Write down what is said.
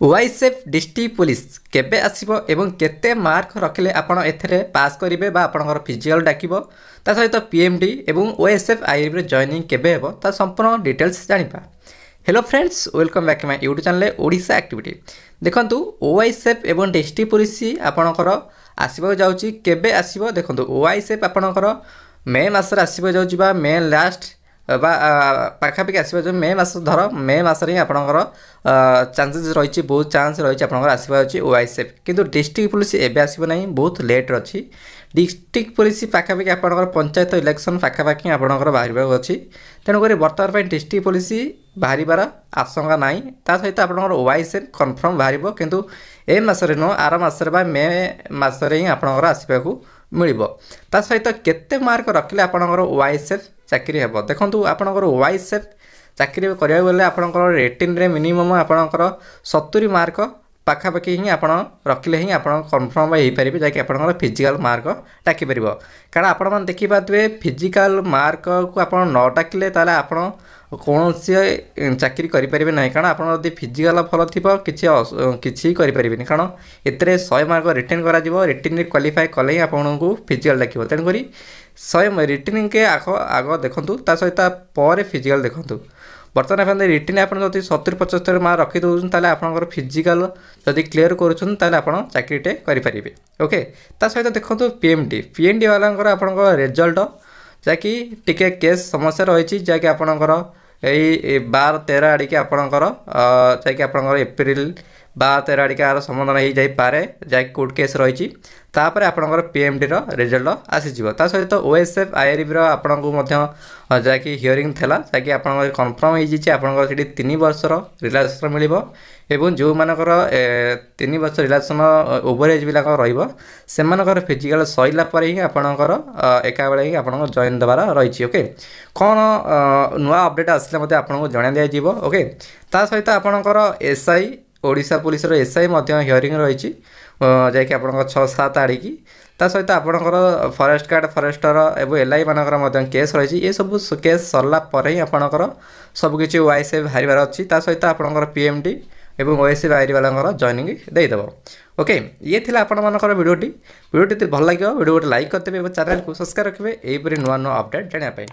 ओआईएसएफ district police केबे आसीबो एवं केते मार्क रखिले आपण एथरे पास करिवे बा आपणकर फिजिकल डाकिबो ता सहित पीएमडी एवं ओएसएफ आईआईबी रे जॉइनिंग केबे हेबो ता संपूर्ण डिटेल्स जानिबा। Hello friends, welcome back to my YouTube channel Odisha activity. देखंतु ओआईएसएफ एवं डिस्ट्रिक्ट पुलिस आपणकर आसीबो जाउची केबे आसीबो। देखंतु ओआईएसएफ आपणकर मे मास रे आसीबो जाउची बा मे लास्ट पाखापाखि आसवा जो मे मास धर मे मसरे ही आपंकर चान्सेस रही बहुत चान्स रही आपंकर आसवा ओआईएसएफ किंतु डिस्ट्रिक्ट पुलिस एवं आसना बहुत लेट अच्छी। डिस्ट्रिक्ट पुलिस पाखापाखि आपंकर पंचायत इलेक्शन पाखापाखि आपंकर बाहर अच्छी। तेणुक बर्तमान डिस्ट्रिक्ट पुलिस बाहर आशंका ना ता सहित आपंकर ओआईएसएफ कन्फर्म बाहर किंतु ए मसरे नुह आर मसरे मे मसरे ही आपंकर आसवाक मिल ता सहित केते मार्क रखिले आपंकर ओआईएसएफ चाकरी हेब। देखो आपंकर ओआईएसएफ चाकरी करा गले आपंकर रेटिन रे मिनिमम आपंकर 70 मार्क पाखापाखि ही आप रखिले ही आप कन्फर्म हो पारे जैक आप फिजिकल मार्क डाकिपर। कारण आपण मैंने देखिए फिजिकल मार्क को आप न डाकिले आप कौन चाकरी करें ना। कारण आप फिजिकल भल थी किसी करें कारण एत 100 मार्क रिटेन रिटेन क्वालिफाई कले ही आपको फिजिकल डाक। तेणुक 100 रिटेन के आग देखूँ ता सहित पर फिजिकल देखूँ। बर्तमान आप रिटेन आप 70-75 मार्क रखी दौरान आप फिजिकल जदि क्लीयर कर चाकरीटे करेंगे। ओके ता सहित देखो पीएमडी वाला आपंकर रिजल्ट जहाँकि टिके केस समस्या रही जहाँकि आपंकर यही 12-13 आड़िके आपंकर जहाँकि आपंकर एप्रिल 12-13 आड़िके आर समाधान हो जापे जहाँकि कोर्ट केस रही तापर आपंकर पीएमडी रिजल्ट आसीज। ता सहित ओएसएफ आईआईबी आपको जहाँकि हियरिंग थेला जहाँकि आप कन्फर्म हो आपंकर 3 वर्षर रिलैक्सेशन मिल एवं जो मानकर 3 वर्ष रिलैक्सेशन ओवरेज भी रही फिजिकल सैला पर ही आपंकर एका बेले ही आप जॉइन देवार रही। ओके कौन नुआ अपडेट आसले आपको जन दिज्व। ओके ता सहित आपंकर SI Odisha police SI hearing रही जैक आप 6-7 आड़िकी ता सहित आपंकर फरेस्ट गार्ड फरेस्टर एवं एलआई मानकर केस रही। ये सब केस सरला पर ही आपंकर सबकि ओआईएसएफ बाहर अच्छी ता सहित आपंकर पीएमडी एवं ओएसएफ आईआईबी वाला जॉइनिंग देदेव। ओके ये थिला आपनकर वीडियोटी भल लगे वीडियो लाइक करते चैनल को सब्सक्राइब रखिए यहीपरि नुआ नुआ अपडेट जानापी।